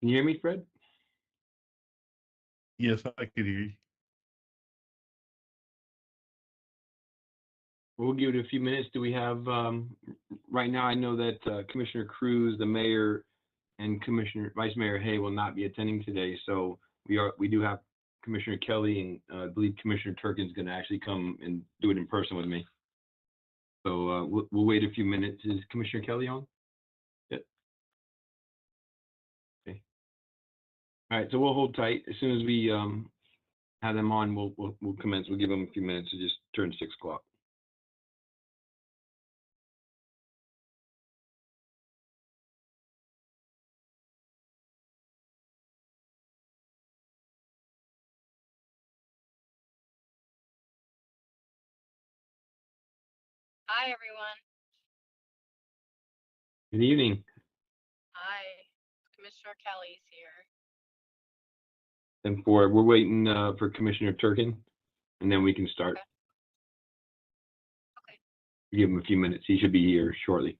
Can you hear me, Fred? Yes, I could hear you. We'll give it a few minutes. Do we have, right now, I know that Commissioner Cruz, the mayor, and Commissioner Vice Mayor Hay will not be attending today. So we do have Commissioner Kelly and I believe Commissioner Turkin's going to actually come and do it in person with me. So we'll wait a few minutes. Is Commissioner Kelly on? Yeah. Okay. All right. So we'll hold tight. As soon as we have them on, we'll commence. We'll give them a few minutes to just turn 6 o'clock. Hi, everyone. Good evening. Hi. Commissioner Kelly's here. And we're waiting for Commissioner Turkin, and then we can start. Okay. Okay. Give him a few minutes. He should be here shortly.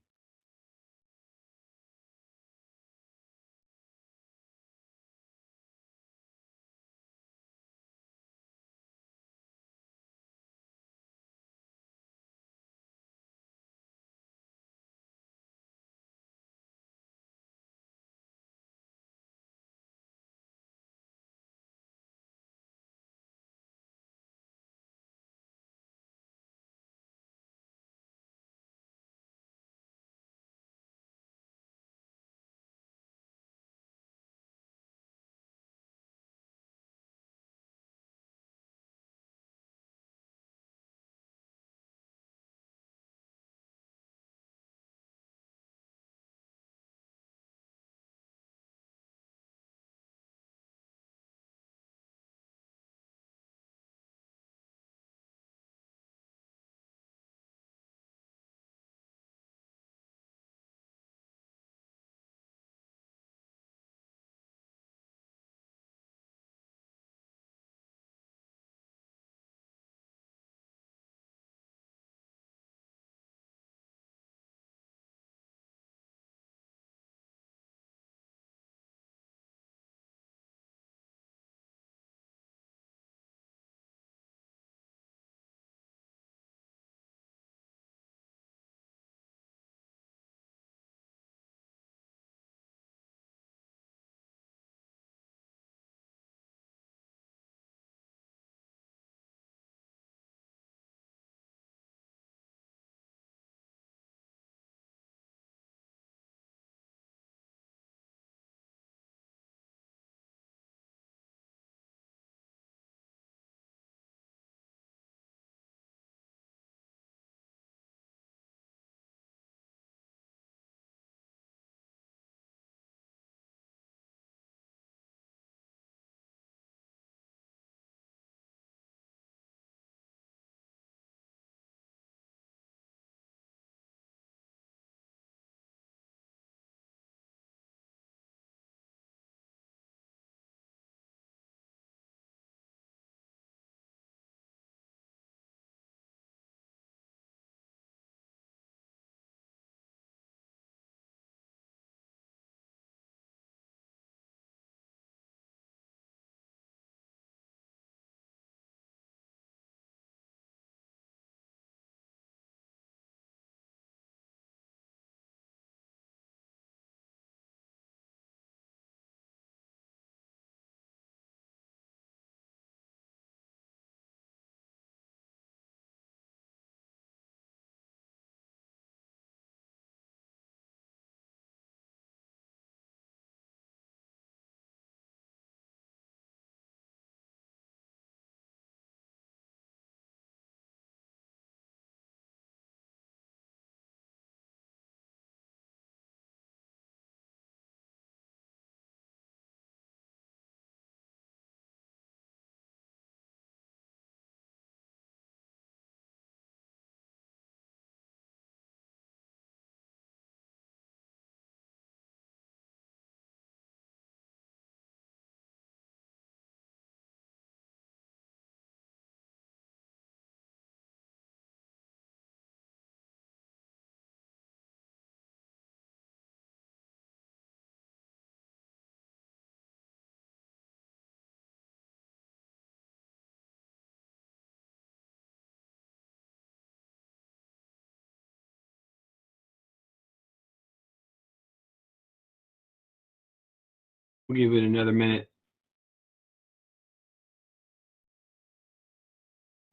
We'll give it another minute.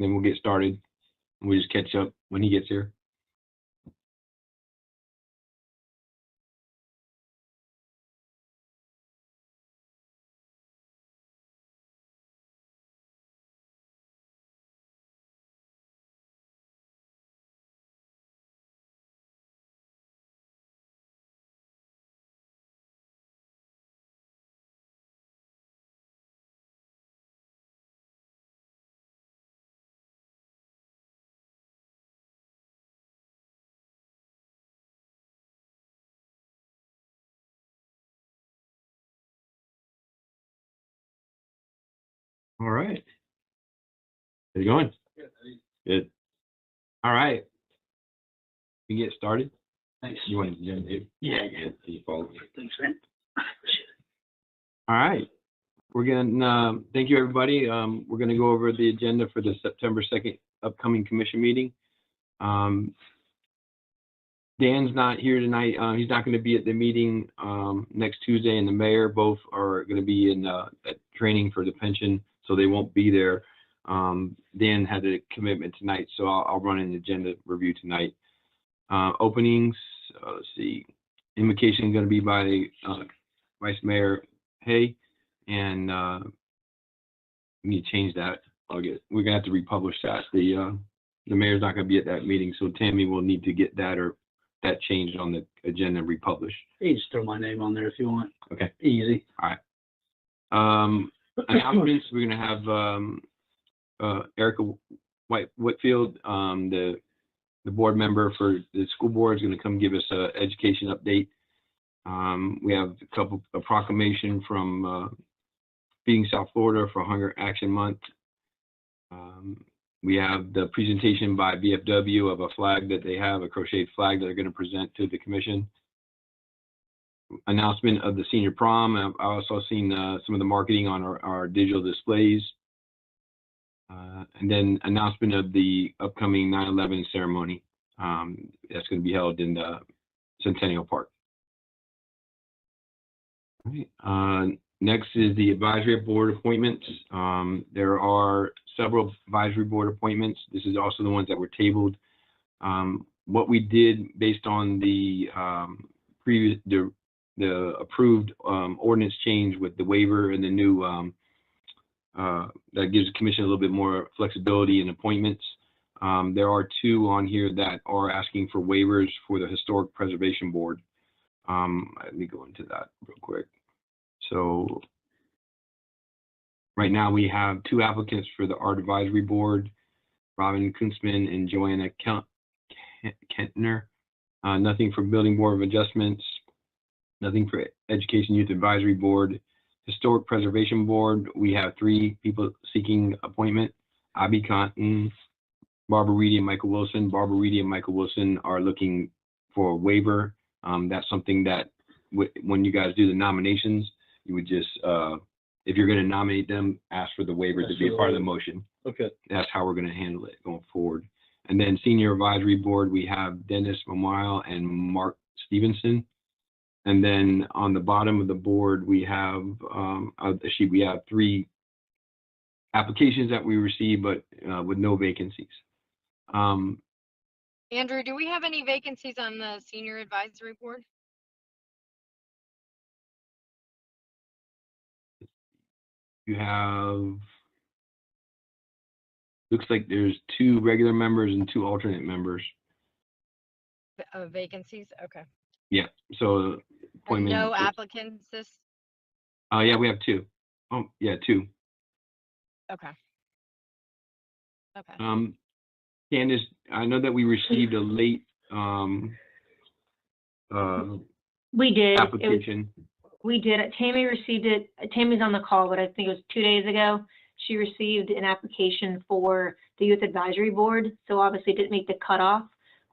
Then we'll get started. We'll just catch up when he gets here. All right. How's it going? Good. All right. We get started. Thanks. You want to Dave? Yeah. You follow me. Thanks, man. All right. We're going to thank you, everybody. We're going to go over the agenda for the September 2nd upcoming commission meeting. Dan's not here tonight. He's not going to be at the meeting next Tuesday, and the mayor both are going to be in at training for the pension, so they won't be there. Dan had a commitment tonight, so I'll run an agenda review tonight. Openings, let's see. Invocation going to be by Vice Mayor Hay, and we need to change that. We're gonna have to republish that. The mayor's not gonna be at that meeting, so Tammy will need to get that or that changed on the agenda and republish. You can just throw my name on there if you want. Okay. Easy. All right. Announcements. We're gonna have Erica Whitfield, the board member for the school board, is going to come give us an education update. We have a proclamation from Feeding South Florida for Hunger Action Month. We have the presentation by BFW of a flag that they have, a crocheted flag that they're going to present to the commission. Announcement of the senior prom. I've also seen some of the marketing on our digital displays. And then announcement of the upcoming 9/11 ceremony that's going to be held in the Centennial Park. All right. Next is the advisory board appointments. There are several advisory board appointments. This is also the ones that were tabled. What we did based on the the approved ordinance change with the waiver and the new that gives the commission a little bit more flexibility in appointments. There are two on here that are asking for waivers for the Historic Preservation Board. Let me go into that real quick. So right now we have two applicants for the Art Advisory Board, Robin Kunzman and Joanna Kentner. Nothing for Building Board of Adjustments, nothing for Education Youth Advisory Board. Historic Preservation Board, we have three people seeking appointment: Abby Cotton, Barbara Reedy, and Michael Wilson. Barbara Reedy and Michael Wilson are looking for a waiver. That's something that when you guys do the nominations, you would just, if you're going to nominate them, ask for the waiver to be a part of the motion. Okay. That's how we're going to handle it going forward. And then Senior Advisory Board, we have Dennis Memorial and Mark Stevenson. And then on the bottom of the board, we have the sheet. We have three applications that we received, but with no vacancies. Andrew, do we have any vacancies on the senior advisory board? You have, looks like there's two regular members and two alternate members. Vacancies, okay. Yeah, so appointment. No applicants this, Yeah, we have two. Oh, yeah, two. okay. Okay. Candace, I know that we received a late We did. application. We did. Tammy received it. Tammy's on the call, but I think it was 2 days ago. She received an application for the Youth Advisory Board. So obviously it didn't make the cutoff.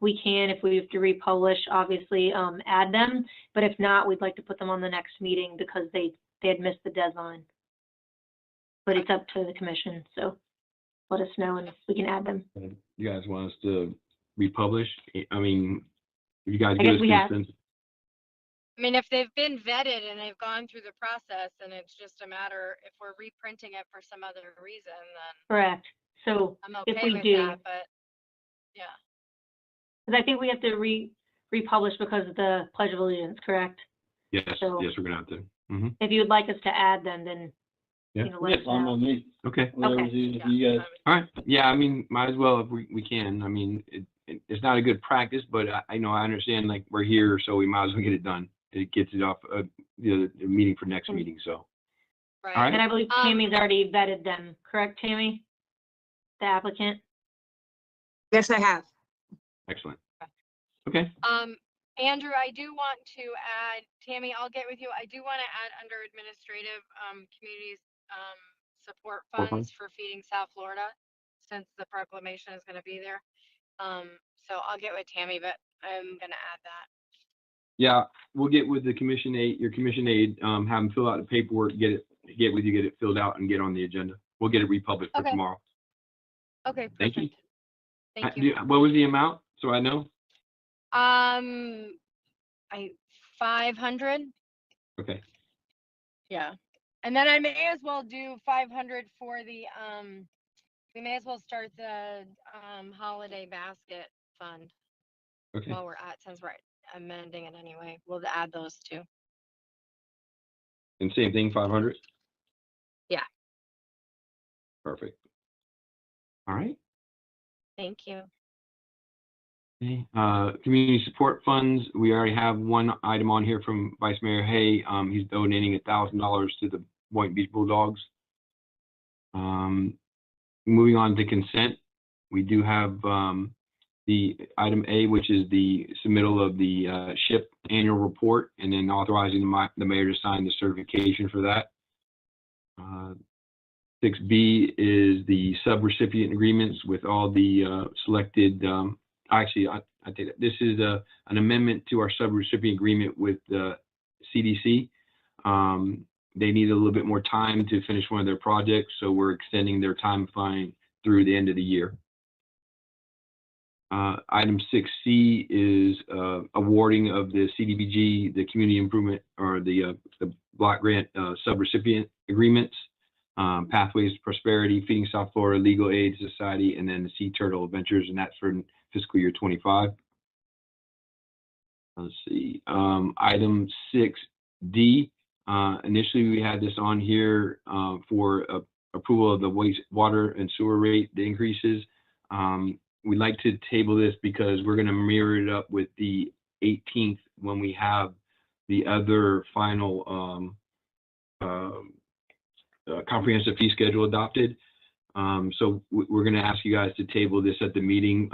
We can, if we have to republish, obviously add them. But if not, we'd like to put them on the next meeting because they had missed the deadline. But it's up to the commission. So let us know and we can add them. You guys want us to republish? I mean, if you guys I give guess us we have. consent. I mean, if they've been vetted and they've gone through the process and it's just a matter, if we're reprinting it for some other reason, then Correct. So I'm if okay we with do, that, but yeah. because I think we have to republish because of the Pledge of Allegiance, correct? Yes, So- yes, we're gonna have to. Mm-hmm. If you would like us to add them, then, Yeah. you know, let Yeah, us fine know. with me. Okay. Whatever's Okay. easy for Yeah, you guys. All right. Yeah, I mean, might as well if we can. I mean, it's not a good practice, but I know I understand, like, we're here, so we might as well get it done. It gets it off the meeting for next meeting, so. Right. All right. And I believe Tammy's already vetted them, correct, Tammy? The applicant? Yes, I have. Excellent. Okay. Andrew, I do want to add, Tammy, I'll get with you. I do want to add under administrative, communities, support Support funds for Feeding South Florida, since the proclamation is going to be there. So I'll get with Tammy, but I'm going to add that. Yeah, we'll get with the commission aide, your commission aide, have them fill out the paperwork, get it filled out and get on the agenda. We'll get it republished for Okay. tomorrow. Okay, Thank you. perfect. Thank you. What was the amount? So I know? 500. Okay. Yeah. And then I may as well do 500 for the, we may as well start the, holiday basket fund Okay. while we're at, since we're amending it anyway. We'll add those two. And same thing, 500? Yeah. Perfect. All right. Thank you. Okay. Community support funds, we already have one item on here from Vice Mayor Hay. He's donating $1,000 to the Boynton Beach Bulldogs. Moving on to consent, we do have the item A, which is the submittal of the SHIP annual report, and then authorizing the mayor to sign the certification for that. 6B is the subrecipient agreements with all the selected, actually, I take that. This is an amendment to our subrecipient agreement with the CDC. They need a little bit more time to finish one of their projects, so we're extending their timeline through the end of the year. Item 6C is awarding of the CDBG, the community improvement, or the block grant subrecipient agreements, Pathways to Prosperity, Feeding South Florida, Legal Aid Society, and then the Sea Turtle Adventures, and that's for fiscal year 25. Let's see. Item 6D. Initially, we had this on here for approval of the wastewater and sewer rate, the increases. We'd like to table this because we're going to mirror it up with the 18th when we have the other final comprehensive fee schedule adopted. So we're going to ask you guys to table this at the meeting.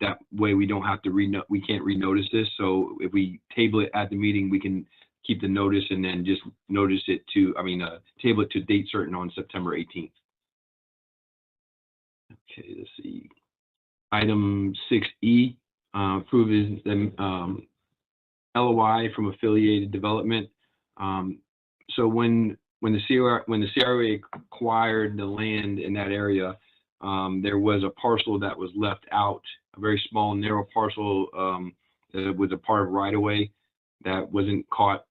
That way we don't have to we can't renotice this. So if we table it at the meeting, we can keep the notice and then just notice it to, table it to date certain on September 18th. Okay, let's see. Item 6E, approves the LOI from affiliated development. So when the CRA acquired the land in that area, there was a parcel that was left out, a very small, narrow parcel that was a part of right-of-way that wasn't caught.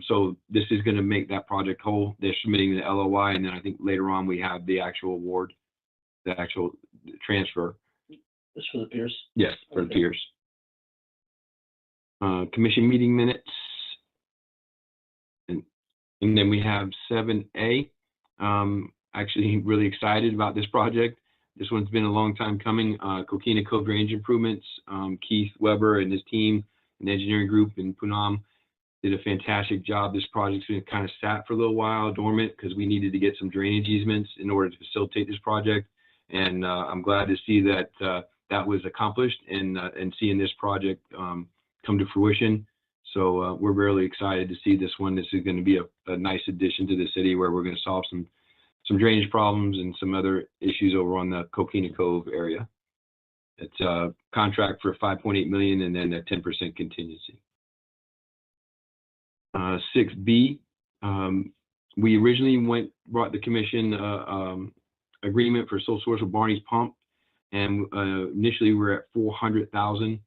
So this is going to make that project whole. They're submitting the LOI, and then I think later on we have the actual award, the actual transfer. Just for the Pierce. Yes, for the Okay. Pierce. Commission meeting minutes. And then we have 7A. Actually really excited about this project. This one's been a long time coming. Coquina Cove Drainage Improvements. Keith Weber and his team, an engineering group in Punam, did a fantastic job. This project's been kind of sat for a little while, dormant, because we needed to get some drainage easements in order to facilitate this project. And I'm glad to see that that was accomplished and seeing this project come to fruition. So we're really excited to see this one. This is going to be a nice addition to the city where we're going to solve some drainage problems and some other issues over on the Coquina Cove area. It's a contract for $5.8 million and then a 10% contingency. 6B, we originally brought the commission agreement for sole source of Barney's Pump, and initially we were at $400,000.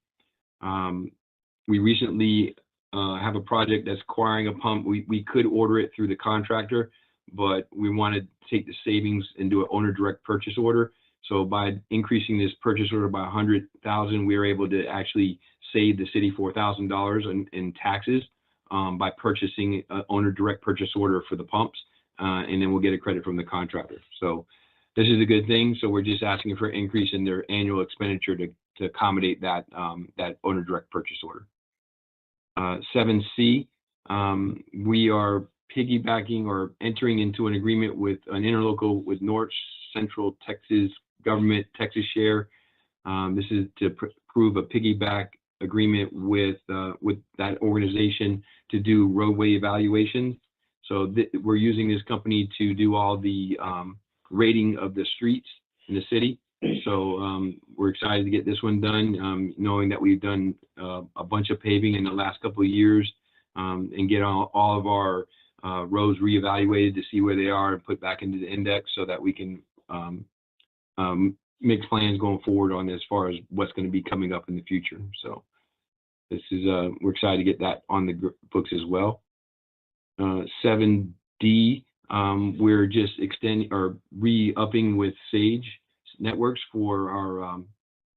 We recently have a project that's acquiring a pump. We could order it through the contractor, but we want to take the savings and do an owner direct purchase order. So by increasing this purchase order by 100,000, we are able to actually save the city $4,000 in taxes by purchasing an owner direct purchase order for the pumps, and then we'll get a credit from the contractor. So this is a good thing. So we're just asking for an increase in their annual expenditure to accommodate that that owner direct purchase order. 7C, we are piggybacking or entering into an agreement with an interlocal with North Central Texas Government Texas Share. This is to prove a piggyback agreement with that organization to do roadway evaluations. So we're using this company to do all the rating of the streets in the city. So we're excited to get this one done, knowing that we've done a bunch of paving in the last couple of years, and get all of our roads reevaluated to see where they are and put back into the index so that we can make plans going forward on as far as what's going to be coming up in the future. So this is we're excited to get that on the books as well. 7D, we're just extending or re-upping with Sage Networks for our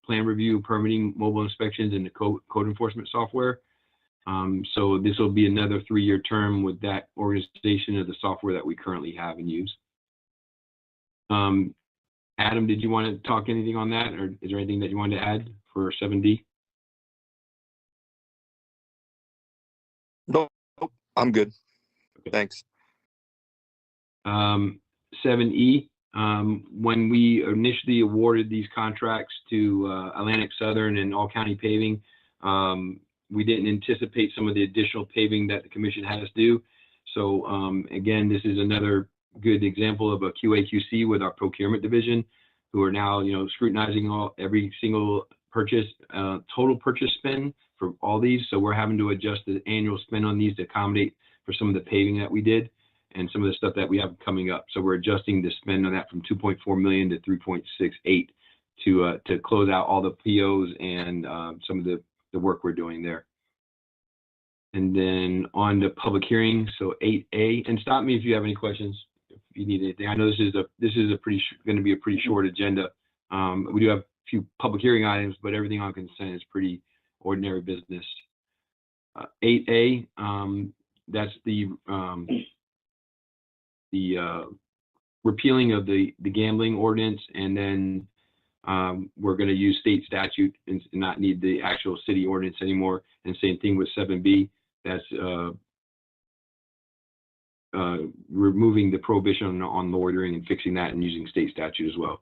plan review, permitting, mobile inspections, and the code enforcement software. So this will be another 3-year term with that organization of the software that we currently have and use. Adam, did you want to talk anything on that, or is there anything that you wanted to add for 7D? Nope, I'm good. Okay. Thanks. 7E, when we initially awarded these contracts to Atlantic Southern and All County Paving, we didn't anticipate some of the additional paving that the commission had us do. So again, this is another good example of a QA/QC with our procurement division, who are now, scrutinizing every single purchase, total purchase spend for all these. So we're having to adjust the annual spend on these to accommodate for some of the paving that we did and some of the stuff that we have coming up. So we're adjusting the spend on that from 2.4 million to 3.68 to close out all the POs and some of the work we're doing there. And then on to public hearing, so 8A, and stop me if you have any questions, if you need anything. I know this is going to be a pretty short agenda. We do have a few public hearing items, but everything on consent is pretty ordinary business. 8A, that's the repealing of the gambling ordinance, and then we're going to use state statute and not need the actual city ordinance anymore. And same thing with 7B. That's removing the prohibition on loitering and fixing that and using state statute as well.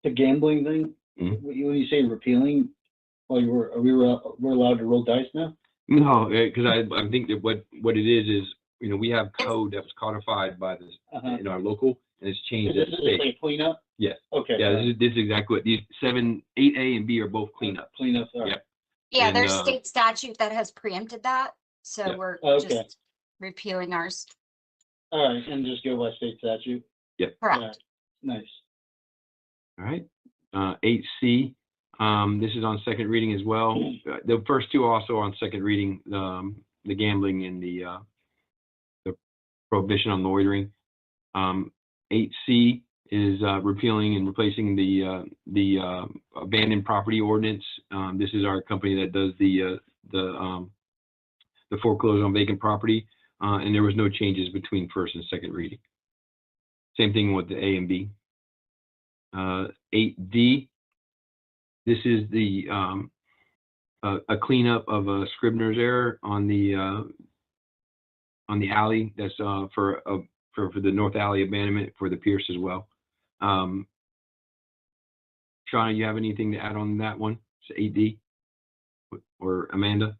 The gambling thing, when you say repealing, we're allowed to roll dice now? No, because I think that what it is, we have code that was codified by this in our local, and it's changed. Is this like a cleanup? Yes. Okay. Yeah, this is exactly what these 8A and B are both cleanup. Cleanup. Right. Yep. Yeah, And, there's state statute that has preempted that, so Yeah. we're Okay. just repealing ours. All right, and just go by state statute. Yep. Correct. All right. Nice. All right. 8C. This is on second reading as well. The first two also on second reading, the gambling and the prohibition on loitering. 8C is repealing and replacing the abandoned property ordinance. This is our company that does the foreclosure on vacant property, and there was no changes between first and second reading. Same thing with the A and B. 8D. This is the a cleanup of a Scribner's error on the alley. That's for the North Alley abandonment for the Pierce as well. Shauna, you have anything to add on that one? It's 8D or Amanda?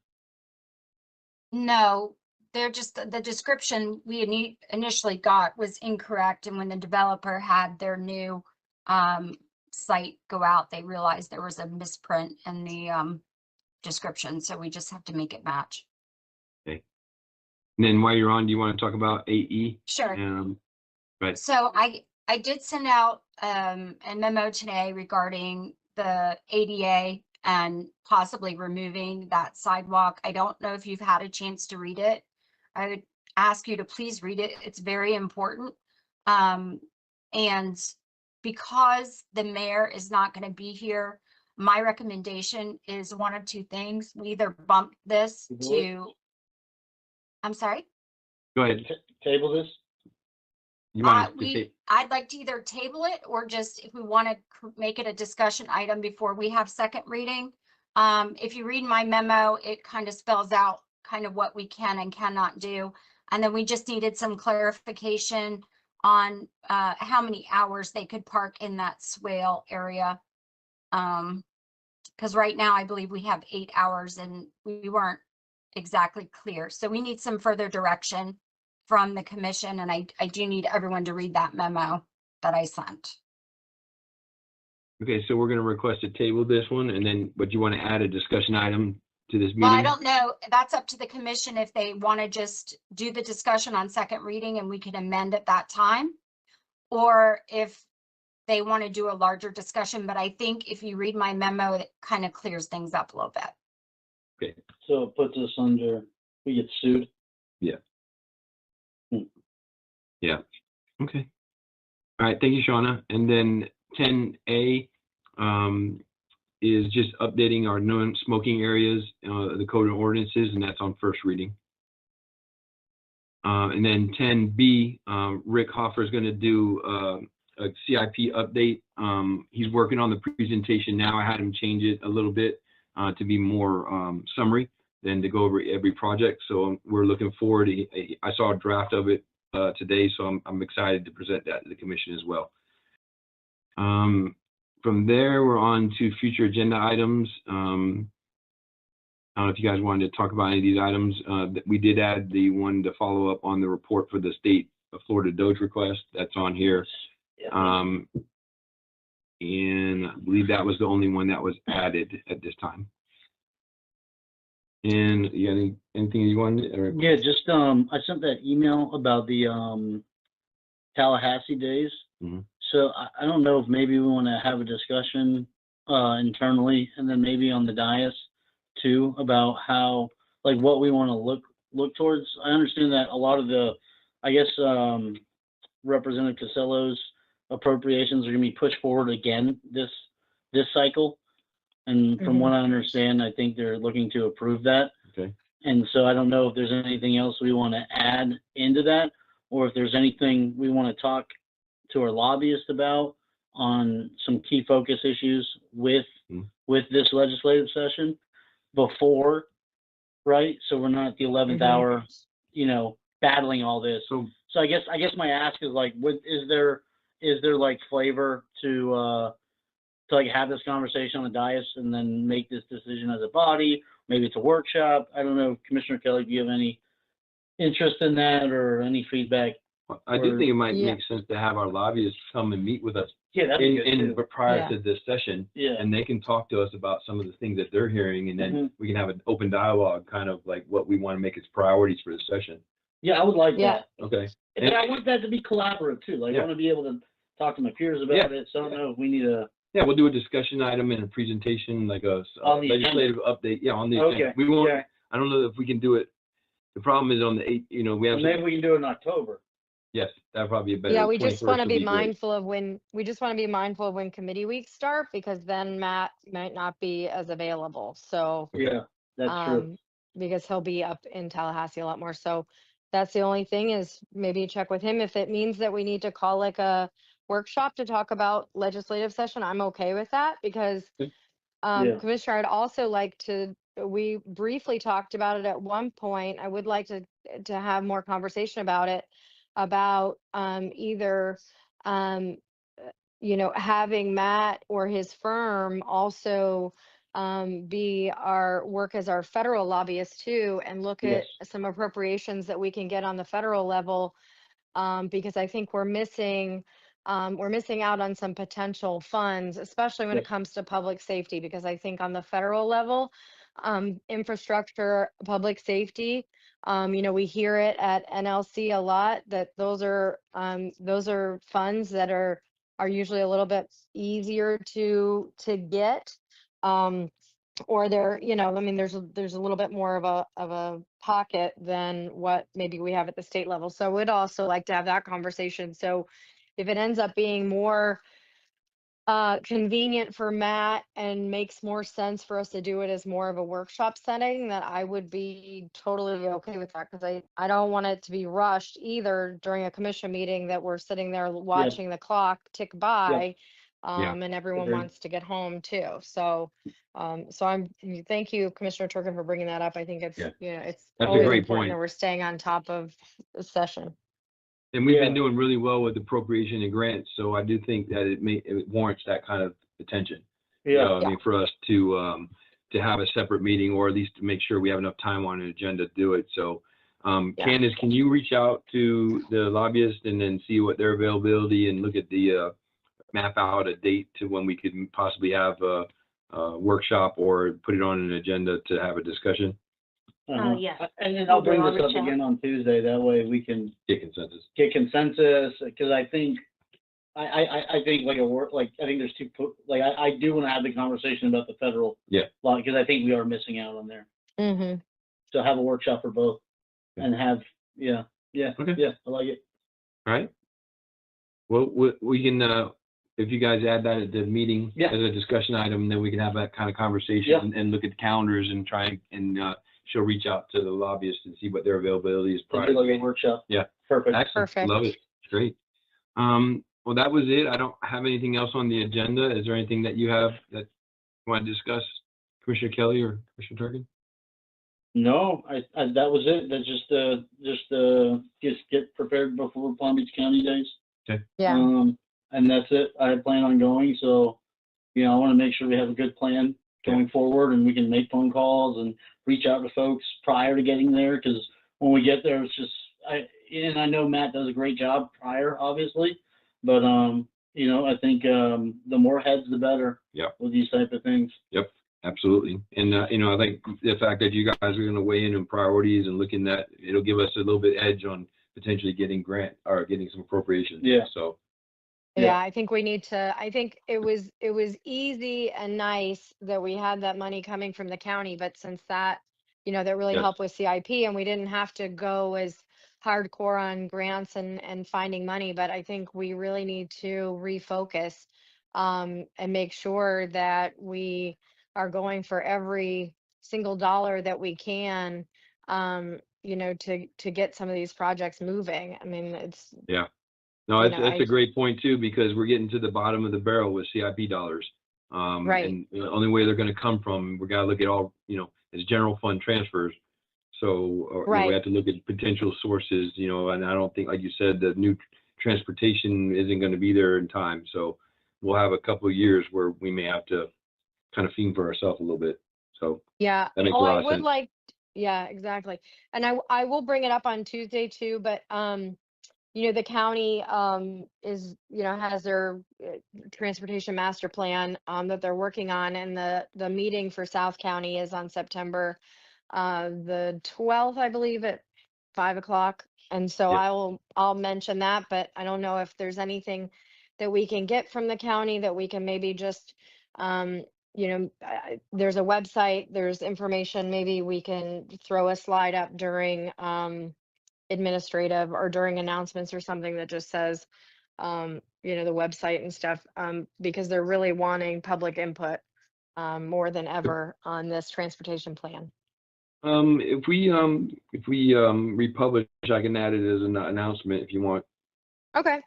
No, they're just, the description we initially got was incorrect, and when the developer had their new site go out, they realized there was a misprint in the description, so we just have to make it match. Okay. And then while you're on, do you want to talk about 8E? Sure. Right. So I did send out a memo today regarding the ADA and possibly removing that sidewalk. I don't know if you've had a chance to read it. I would ask you to please read it. It's very important. And because the mayor is not going to be here, my recommendation is one of two things. We either bump this to, I'm sorry? Go ahead. Table this? You mind? to say- I'd like to either table it or just if we want to make it a discussion item before we have second reading. If you read my memo, it kind of spells out kind of what we can and cannot do. And then we just needed some clarification on how many hours they could park in that swale area. Because right now I believe we have 8 hours and we weren't exactly clear. So we need some further direction from the commission, and I do need everyone to read that memo that I sent. Okay, so we're going to request to table this one, and then, but you want to add a discussion item to this meeting? Well, I don't know. That's up to the commission if they want to just do the discussion on second reading and we can amend at that time. Or if they want to do a larger discussion, but I think if you read my memo, it kind of clears things up a little bit. Okay. So it puts us under, we get sued? Yeah. Yeah. Okay. All right. Thank you, Shauna. And then 10A is just updating our non-smoking areas, the code and ordinances, and that's on first reading. And then 10B, Rick Hoffer is going to do a CIP update. He's working on the presentation now. I had him change it a little bit to be more summary than to go over every project. So we're looking forward. I saw a draft of it today, so I'm excited to present that to the commission as well. From there, we're on to future agenda items. I don't know if you guys wanted to talk about any of these items. We did add the one to follow up on the report for the state of Florida Doge request. That's on here. And I believe that was the only one that was added at this time. And you got anything you wanted? Or? Yeah, just I sent that email about the Tallahassee days. Mm-hmm. So I don't know if maybe we want to have a discussion internally and then maybe on the dais too about how, like, what we want to look towards. I understand that a lot of the, I guess, Representative Casello's appropriations are going to be pushed forward again this cycle. And from what I understand, I think they're looking to approve that. Okay. And so I don't know if there's anything else we want to add into that, or if there's anything we want to talk to our lobbyists about on some key focus issues with this legislative session before, right? So we're not at the 11th hour, you know, battling all this. So I guess my ask is like, is there like flavor to like have this conversation on the dais and then make this decision as a body? Maybe it's a workshop. I don't know, Commissioner Kelly, do you have any interest in that or any feedback? I do think it might make sense to have our lobbyists come and meet with us prior to this session, and they can talk to us about some of the things that they're hearing, and then we can have an open dialogue, kind of like what we want to make as priorities for the session. Yeah, I would like that. Okay. And I want that to be collaborative too. Like I want to be able to talk to my peers about it. So I don't know if we need a. Yeah, we'll do a discussion item and a presentation, like a legislative update. Yeah, on the agenda. We won't. I don't know if we can do it. The problem is on the 8th. You know, we have. Well, maybe we can do it in October. Yes, that'd probably be better. Yeah, we just want to be mindful of when committee weeks start, because then Matt might not be as available. So yeah, that's true. Because he'll be up in Tallahassee a lot more. So that's the only thing, is maybe check with him. If it means that we need to call like a workshop to talk about legislative session, I'm okay with that, because Commissioner, I'd also like to, we briefly talked about it at one point. I would like to have more conversation about it, about either you know, having Matt or his firm also work as our federal lobbyist too, and look at some appropriations that we can get on the federal level, because I think we're missing out on some potential funds, especially when it comes to public safety, because I think on the federal level, infrastructure, public safety, you know, we hear it at NLC a lot, that those are funds that are usually a little bit easier to get. or they're, you know, I mean, there's a little bit more of a pocket than what maybe we have at the state level. So we'd also like to have that conversation. So if it ends up being more convenient for Matt and makes more sense for us to do it as more of a workshop setting, that I would be totally okay with that, because I don't want it to be rushed either during a commission meeting that we're sitting there watching the clock tick by. Yeah. And everyone Agreed. wants to get home too. So thank you, Commissioner Turkin, for bringing that up. I think it's, Yeah. you know, it's That's a always great important point. that we're staying on top of the session. And we've been Yeah. doing really well with appropriation and grants, so I do think that it warrants that kind of attention. You Yeah. know, I mean, for us to have a separate meeting, or at least to make sure we have enough time on an agenda to do it. So, Yeah. Candace, can you reach out to the lobbyists and then see what their availability, and look at the map out a date to when we could possibly have a workshop, or put it on an agenda to have a discussion, Yes. And then I'll bring I'll this up reach out. again on Tuesday. That way we can get consensus? get consensus, because I think, I think like I think there's I do want to have the conversation about the federal Yeah. law, because I think we are missing out on there. Mm-hmm. So have a workshop for both, Okay. and have, Okay. I like it. All right. Well, we can, if you guys add that at the meeting Yeah. as a discussion item, then we can have that kind of conversation Yeah. and look at the calendars and try and she'll reach out to the lobbyists and see what their availability is We'll prior do to like the a meeting. workshop. Yeah. Perfect. Excellent. Perfect. Love it. Great. Well, that was it. I don't have anything else on the agenda. Is there anything that you have that you want to discuss, Commissioner Kelly or Commissioner Turkin? No, I that was it. That's just get prepared before Palm Beach County Days. Yeah. And that's it. I plan on going, so, you know, I want to make sure we have a good plan going forward, and we can make phone calls and reach out to folks prior to getting there, because when we get there, it's just, I know Matt does a great job prior, obviously, but, you know, I think, the more heads, the better. Yep. With these type of things. Yep, absolutely. And, you know, I think the fact that you guys are going to weigh in on priorities and looking at, it'll give us a little bit edge on potentially getting grant or getting some appropriations. Yeah. So, Yeah, I think we need to, I think it was easy and nice that we had that money coming from the county, but since that, you know, that really Yes. helped with CIP, and we didn't have to go as hardcore on grants and finding money, but I think we really need to refocus and make sure that we are going for every single dollar that we can, you know, to get some of these projects moving. I mean, it's, yeah. No, You that's, know, that's a great point too, because we're getting to the bottom of the barrel with CIP dollars. Right. And the only way they're going to come from, we got to look at all, you know, as general fund transfers. So, or, you know, we Right. have to look at potential sources, you know, and I don't think, like you said, the new transportation isn't going to be there in time. So we'll have a couple of years where we may have to kind of fend for ourselves a little bit. So Yeah. that makes a Oh, lot I of would sense. like, yeah, exactly. And I will bring it up on Tuesday too, but you know, the county is, you know, has their transportation master plan that they're working on, and the meeting for South County is on September the 12th, I believe, at 5 o'clock. And so Yep. I'll mention that, but I don't know if there's anything that we can get from the county that we can maybe just you know, there's a website, there's information, maybe we can throw a slide up during administrative or during announcements or something that just says, you know, the website and stuff, because they're really wanting public input more than ever on this transportation plan. If we republish, I can add it as an announcement if you want. Okay,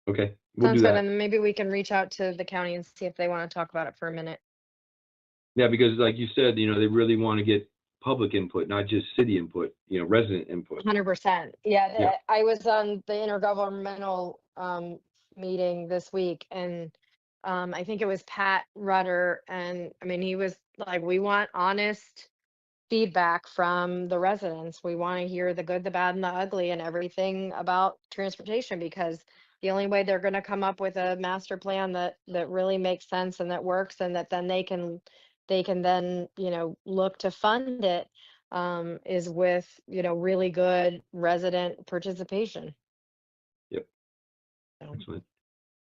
Okay, we'll sounds do good. that. And then maybe we can reach out to the county and see if they want to talk about it for a minute. Yeah, because like you said, you know, they really want to get public input, not just city input, you know, resident input. 100%. Yeah, Yeah. I was on the intergovernmental meeting this week, and I think it was Pat Rudder, and I mean, he was like, we want honest feedback from the residents. We want to hear the good, the bad, and the ugly and everything about transportation, because the only way they're going to come up with a master plan that really makes sense and that works, and that then they can then, you know, look to fund it, is with, you know, really good resident participation. Yep. So, Excellent.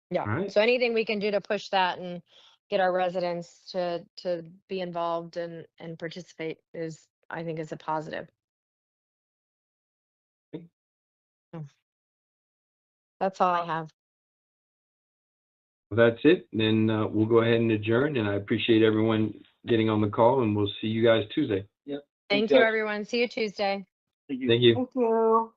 yeah. All right. So anything we can do to push that and get our residents to be involved and participate is, I think, is a positive. Okay. So, that's all I have. Well, that's it. Then we'll go ahead and adjourn, and I appreciate everyone getting on the call, and we'll see you guys Tuesday. Yep. Thank you, everyone. See you Tuesday. Thank you. Thank you. Thank you.